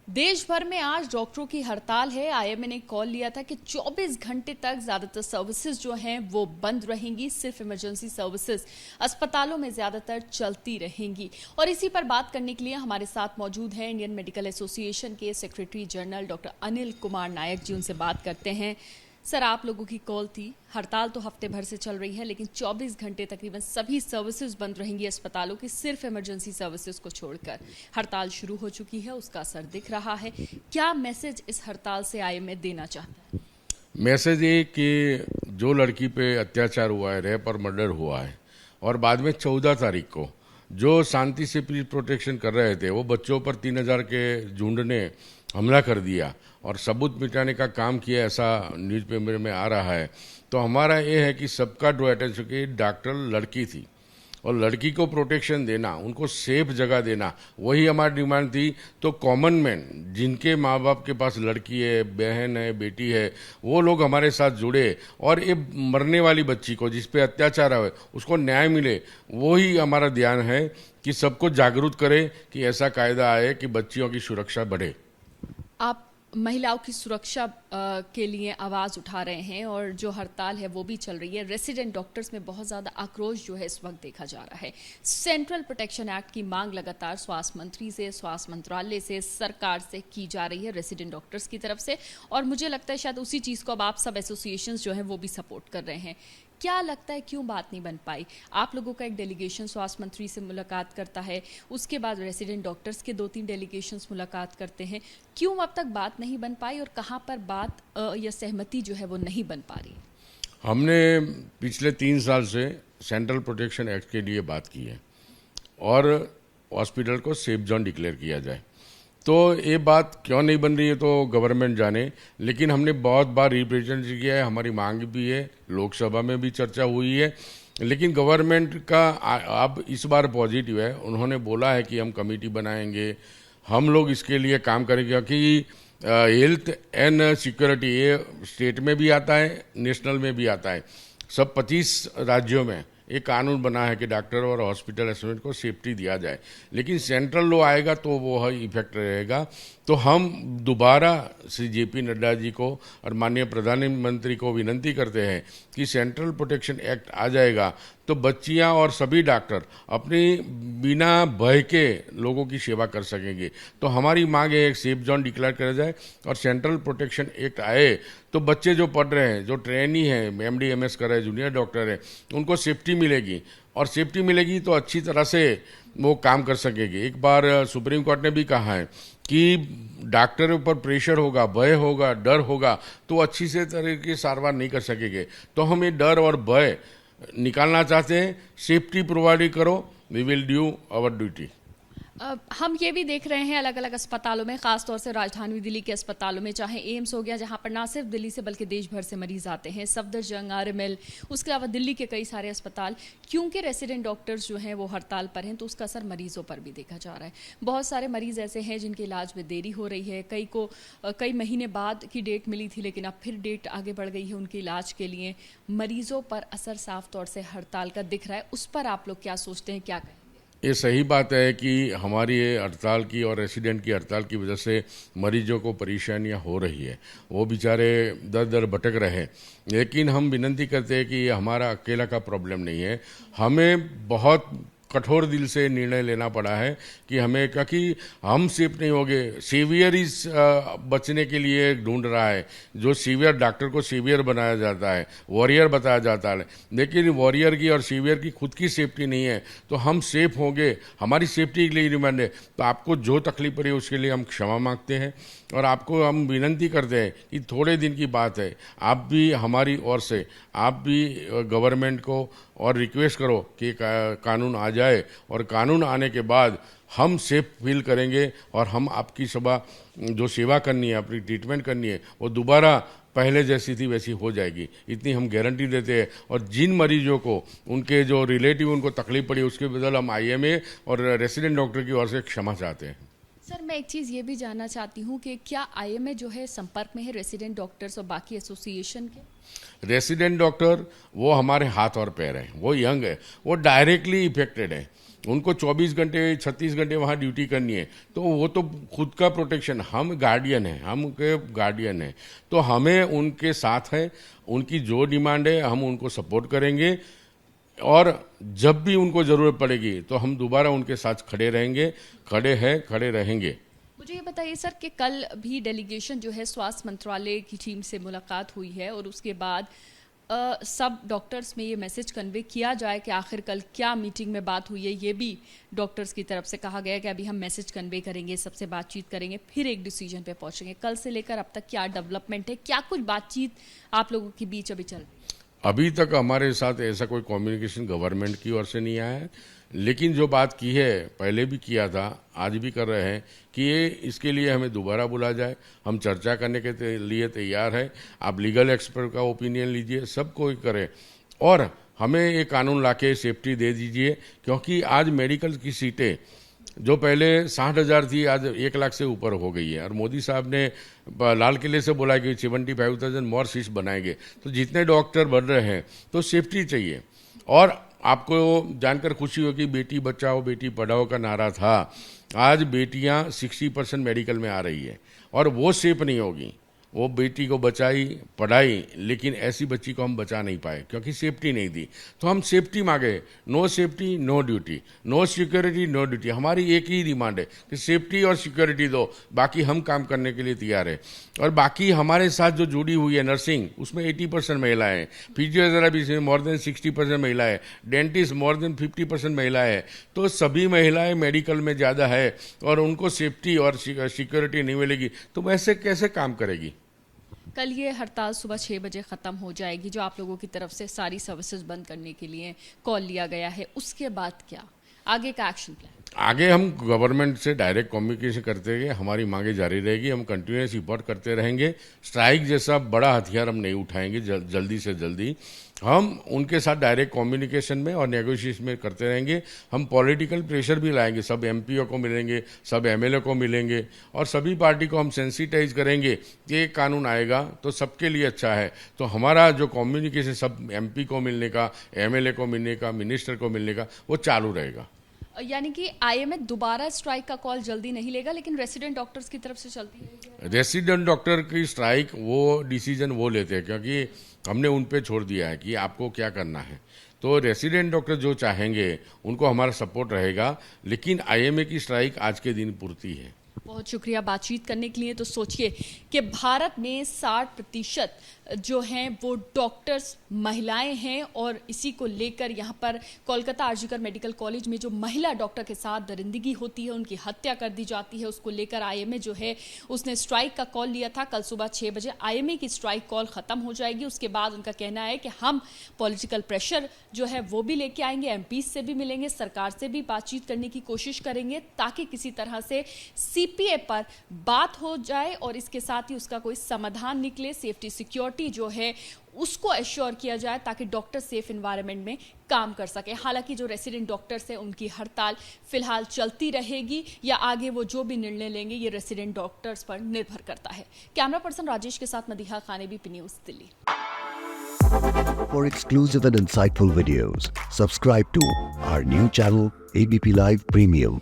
देश भर में आज डॉक्टरों की हड़ताल है। आईएमए ने कॉल लिया था कि 24 घंटे तक ज्यादातर सर्विसेज जो हैं वो बंद रहेंगी। सिर्फ इमरजेंसी सर्विसेज अस्पतालों में ज्यादातर चलती रहेंगी। और इसी पर बात करने के लिए हमारे साथ मौजूद हैं इंडियन मेडिकल एसोसिएशन के secretary general doctor Anil Kumar Nayak ji. उनसे बात करते हैं। सर, आप लोगों की कॉल थी, हड़ताल तो हफ्ते भर से चल रही है, लेकिन 24 घंटे तकरीबन सभी सर्विसेज बंद रहेंगी अस्पतालों की, सिर्फ इमरजेंसी सर्विसेज को छोड़कर। हड़ताल शुरू हो चुकी है, उसका असर दिख रहा है। क्या मैसेज इस हड़ताल से आईएमए देना चाहता है? मैसेज ये कि जो लड़की पे अत्याचार हुआ है, रेप और मर्डर हुआ है, और बाद में 14 तारीख को जो शांति से पीस प्रोटेक्शन कर रहे थे, वो बच्चों पर 3000 के झुंड ने हमला कर दिया और सबूत मिटाने का काम किया, ऐसा न्यूज़पेपर में आ रहा है। तो हमारा ये है कि सबका ड्रॉ अटेंशन कि डॉक्टर लड़की थी और लड़की को प्रोटेक्शन देना, उनको सेफ जगह देना, वही हमारी डिमांड थी। तो कॉमन मैन जिनके माँ बाप के पास लड़की है, बहन है, बेटी है, वो लोग हमारे साथ जुड़े और ये मरने वाली बच्ची को, जिस पे अत्याचार है, उसको न्याय मिले, वही हमारा ध्यान है कि सबको जागरूक करे कि ऐसा कायदा आए कि बच्चियों की सुरक्षा बढ़े। आप महिलाओं की सुरक्षा के लिए आवाज उठा रहे हैं और जो हड़ताल है वो भी चल रही है। रेसिडेंट डॉक्टर्स में बहुत ज्यादा आक्रोश जो है इस वक्त देखा जा रहा है। सेंट्रल प्रोटेक्शन एक्ट की मांग लगातार स्वास्थ्य मंत्री से, स्वास्थ्य मंत्रालय से, सरकार से की जा रही है, रेसिडेंट डॉक्टर्स की तरफ से। और मुझे लगता है शायद उसी चीज को अब आप सब एसोसिएशंस जो है वो भी सपोर्ट कर रहे हैं। क्या लगता है क्यों बात नहीं बन पाई? आप लोगों का एक डेलीगेशन स्वास्थ्य मंत्री से मुलाकात करता है, उसके बाद रेसिडेंट डॉक्टर्स के 2-3 डेलीगेशंस मुलाकात करते हैं। क्यों अब तक बात नहीं बन पाई और कहां पर बात या सहमति जो है वो नहीं बन पा रही? हमने पिछले 3 साल से सेंट्रल प्रोटेक्शन एक्ट के लिए बात की है और हॉस्पिटल को सेफ जोन डिक्लेयर किया जाए। तो ये बात क्यों नहीं बन रही है तो गवर्नमेंट जाने, लेकिन हमने बहुत बार रिप्रेजेंट किया है, हमारी मांग भी है, लोकसभा में भी चर्चा हुई है। लेकिन गवर्नमेंट का अब इस बार पॉजिटिव है, उन्होंने बोला है कि हम कमेटी बनाएंगे, हम लोग इसके लिए काम करेंगे, क्योंकि हेल्थ एंड सिक्योरिटी ये स्टेट में भी आता है, नेशनल में भी आता है। सब 25 राज्यों में एक कानून बना है कि डॉक्टर और हॉस्पिटल एसोसिएशन को सेफ्टी दिया जाए, लेकिन सेंट्रल लॉ आएगा तो वो है इफेक्ट रहेगा। तो हम दोबारा श्री जेपी नड्डा जी को और माननीय प्रधानमंत्री को विनती करते हैं कि सेंट्रल प्रोटेक्शन एक्ट आ जाएगा तो बच्चियां और सभी डॉक्टर अपनी बिना भय के लोगों की सेवा कर सकेंगे। तो हमारी मांग है एक सेफ जोन डिक्लेयर किया जाए और सेंट्रल प्रोटेक्शन एक्ट आए तो बच्चे जो पढ़ रहे हैं, जो ट्रेनी हैं, एमडी एमएस कर रहे हैं, जूनियर डॉक्टर हैं, उनको सेफ्टी मिलेगी और सेफ्टी मिलेगी तो अच्छी तरह से वो काम कर सकेंगे। एक बार सुप्रीम कोर्ट ने भी कहा है कि डॉक्टरों पर प्रेशर होगा, भय होगा, डर होगा तो अच्छी से तरीके से सारवार नहीं कर सकेंगे। तो हम ये डर और भय निकालना चाहते हैं। सेफ्टी प्रोवाइड करो, we will do our duty. हम ये भी देख रहे हैं अलग अलग अस्पतालों में, खासतौर से राजधानी दिल्ली के अस्पतालों में, चाहे एम्स हो गया जहां पर ना सिर्फ दिल्ली से बल्कि देश भर से मरीज आते हैं, सफदरजंग, आरएमएल, उसके अलावा दिल्ली के कई सारे अस्पताल, क्योंकि रेसिडेंट डॉक्टर्स जो हैं वो हड़ताल पर हैं तो उसका असर मरीजों पर भी देखा जा रहा है। बहुत सारे मरीज ऐसे हैं जिनके इलाज में देरी हो रही है, कई को कई महीने बाद की डेट मिली थी लेकिन अब फिर डेट आगे बढ़ गई है उनके इलाज के लिए। मरीजों पर असर साफ तौर से हड़ताल का दिख रहा है, उस पर आप लोग क्या सोचते हैं, क्या कहें? ये सही बात है कि हमारी ये हड़ताल की और रेसिडेंट की हड़ताल की वजह से मरीजों को परेशानियां हो रही है, वो बेचारे दर दर भटक रहे हैं। लेकिन हम विनती करते हैं कि ये हमारा अकेला का प्रॉब्लम नहीं है, हमें बहुत कठोर दिल से निर्णय लेना पड़ा है कि हमें, क्योंकि हम सेफ नहीं होंगे। सीवियर इस बचने के लिए ढूंढ रहा है, जो सीवियर डॉक्टर को सीवियर बनाया जाता है, वॉरियर बताया जाता है, लेकिन वॉरियर की और सीवियर की खुद की सेफ्टी नहीं है। तो हम सेफ होंगे, हमारी सेफ्टी के लिए डिमांड है। तो आपको जो तकलीफ पड़ी उसके लिए हम क्षमा मांगते हैं और आपको हम विनती करते हैं कि थोड़े दिन की बात है, आप भी हमारी ओर से, आप भी गवर्नमेंट को और रिक्वेस्ट करो कि कानून आ जाए और कानून आने के बाद हम सेफ फील करेंगे और हम आपकी जो सेवा करनी है, अपनी ट्रीटमेंट करनी है, वो दोबारा पहले जैसी थी वैसी हो जाएगी, इतनी हम गारंटी देते हैं। और जिन मरीजों को, उनके जो रिलेटिव उनको तकलीफ पड़ी, उसके बदल हम आईएमए और रेसिडेंट डॉक्टर की ओर से क्षमा चाहते हैं। सर मैं एक चीज़ ये भी जानना चाहती हूँ कि क्या आईएमए जो है संपर्क में है रेसिडेंट डॉक्टर्स और बाकी एसोसिएशन के? रेसिडेंट डॉक्टर वो हमारे हाथ और पैर हैं, वो यंग है, वो डायरेक्टली इफेक्टेड है, उनको 24 घंटे 36 घंटे वहाँ ड्यूटी करनी है, तो वो तो खुद का प्रोटेक्शन, हम गार्डियन हैं, हम उनके गार्डियन हैं, तो हमें उनके साथ है, उनकी जो डिमांड है हम उनको सपोर्ट करेंगे और जब भी उनको ज़रूरत पड़ेगी तो हम दोबारा उनके साथ खड़े रहेंगे, खड़े हैं, खड़े रहेंगे। मुझे ये बताइए सर कि कल भी डेलीगेशन जो है स्वास्थ्य मंत्रालय की टीम से मुलाकात हुई है और उसके बाद सब डॉक्टर्स में ये मैसेज कन्वे किया जाए कि आखिर कल क्या मीटिंग में बात हुई है, ये भी डॉक्टर्स की तरफ से कहा गया कि अभी हम मैसेज कन्वे करेंगे, सबसे बातचीत करेंगे, फिर एक डिसीजन पे पहुंचेंगे। कल से लेकर अब तक क्या डेवलपमेंट है, क्या कुछ बातचीत आप लोगों के बीच अभी चल रही है? अभी तक हमारे साथ ऐसा कोई कम्युनिकेशन गवर्नमेंट की ओर से नहीं आया है, लेकिन जो बात की है पहले भी किया था, आज भी कर रहे हैं कि ये इसके लिए हमें दोबारा बुला जाए, हम चर्चा करने के लिए तैयार है। आप लीगल एक्सपर्ट का ओपिनियन लीजिए, सब कोई करे और हमें ये कानून लाके सेफ्टी दे दीजिए, क्योंकि आज मेडिकल की सीटें जो पहले 60,000 थी आज 1 लाख से ऊपर हो गई है और मोदी साहब ने लाल किले से बोला कि 75,000 मोर सीट्स बनाएंगे। तो जितने डॉक्टर बढ़ रहे हैं तो सेफ्टी चाहिए। और आपको जानकर खुशी होगी, बेटी बचाओ बेटी पढ़ाओ का नारा था, आज बेटियां 60% मेडिकल में आ रही है और वो सेफ नहीं होगी। वो बेटी को बचाई पढ़ाई, लेकिन ऐसी बच्ची को हम बचा नहीं पाए क्योंकि सेफ्टी नहीं दी। तो हम सेफ्टी मांगे, no safety no duty, no security no duty. हमारी एक ही डिमांड है कि सेफ्टी और सिक्योरिटी दो, बाकी हम काम करने के लिए तैयार है। और बाकी हमारे साथ जो जुड़ी हुई है नर्सिंग, उसमें 80% महिलाएं हैं, फिजियोथेरेपी में मोर देन 60% महिलाएं, डेंटिस्ट मोर देन 50% महिलाएं हैं। तो सभी महिलाएं मेडिकल में ज़्यादा है और उनको सेफ्टी और सिक्योरिटी नहीं मिलेगी तो वैसे कैसे काम करेगी। कल ये हड़ताल सुबह 6 बजे ख़त्म हो जाएगी, जो आप लोगों की तरफ से सारी सर्विसेज बंद करने के लिए कॉल लिया गया है, उसके बाद क्या आगे का एक्शन प्लान? आगे हम गवर्नमेंट से डायरेक्ट कम्युनिकेशन करते रहेंगे, हमारी मांगे जारी रहेगी, हम कंटिन्यूस रिपोर्ट करते रहेंगे। स्ट्राइक जैसा बड़ा हथियार हम नहीं उठाएंगे, जल्दी से जल्दी हम उनके साथ डायरेक्ट कम्युनिकेशन में और नेगोशिएशन में करते रहेंगे। हम पॉलिटिकल प्रेशर भी लाएंगे, सब एमपीओ को मिलेंगे, सब एमएलए को मिलेंगे और सभी पार्टी को हम सेंसिटाइज करेंगे कि ये कानून आएगा तो सबके लिए अच्छा है। तो हमारा जो कम्युनिकेशन सब एमपी को मिलने का, एमएलए को मिलने का, मिनिस्टर को मिलने का, वो चालू रहेगा। यानी कि आईएमए दोबारा स्ट्राइक का कॉल जल्दी नहीं लेगा, लेकिन रेसिडेंट डॉक्टर्स की तरफ से चलती है। रेसिडेंट डॉक्टर की स्ट्राइक वो डिसीजन वो लेते हैं, क्योंकि हमने उन पे छोड़ दिया है कि आपको क्या करना है। तो रेसिडेंट डॉक्टर जो चाहेंगे उनको हमारा सपोर्ट रहेगा, लेकिन आईएमए की स्ट्राइक आज के दिन पूर्ति है। बहुत शुक्रिया बातचीत करने के लिए। तो सोचिए कि भारत में 60% जो हैं वो डॉक्टर्स महिलाएं हैं और इसी को लेकर यहाँ पर कोलकाता आरजीकर मेडिकल कॉलेज में जो महिला डॉक्टर के साथ दरिंदगी होती है, उनकी हत्या कर दी जाती है, उसको लेकर आईएमए जो है उसने स्ट्राइक का कॉल लिया था। कल सुबह 6 बजे आईएमए की स्ट्राइक कॉल खत्म हो जाएगी। उसके बाद उनका कहना है कि हम पॉलिटिकल प्रेशर जो है वो भी लेके आएंगे, एमपी से भी मिलेंगे, सरकार से भी बातचीत करने की कोशिश करेंगे ताकि किसी तरह से सीपीए पर बात हो जाए और इसके साथ ही उसका कोई समाधान निकले। सेफ्टी सिक्योरिटी जो है उसको एश्योर किया जाए ताकि डॉक्टर सेफ एनवायरनमेंट में काम कर सके। हालांकि जो रेसिडेंट डॉक्टर्स हैं उनकी हड़ताल फिलहाल चलती रहेगी या आगे वो जो भी निर्णय लेंगे ये रेसिडेंट डॉक्टर्स पर निर्भर करता है। कैमरा पर्सन राजेश के साथ Madiha Khan, ABP news, Delhi. For exclusive and insightful videos, subscribe to our new channel ABP Live Premium.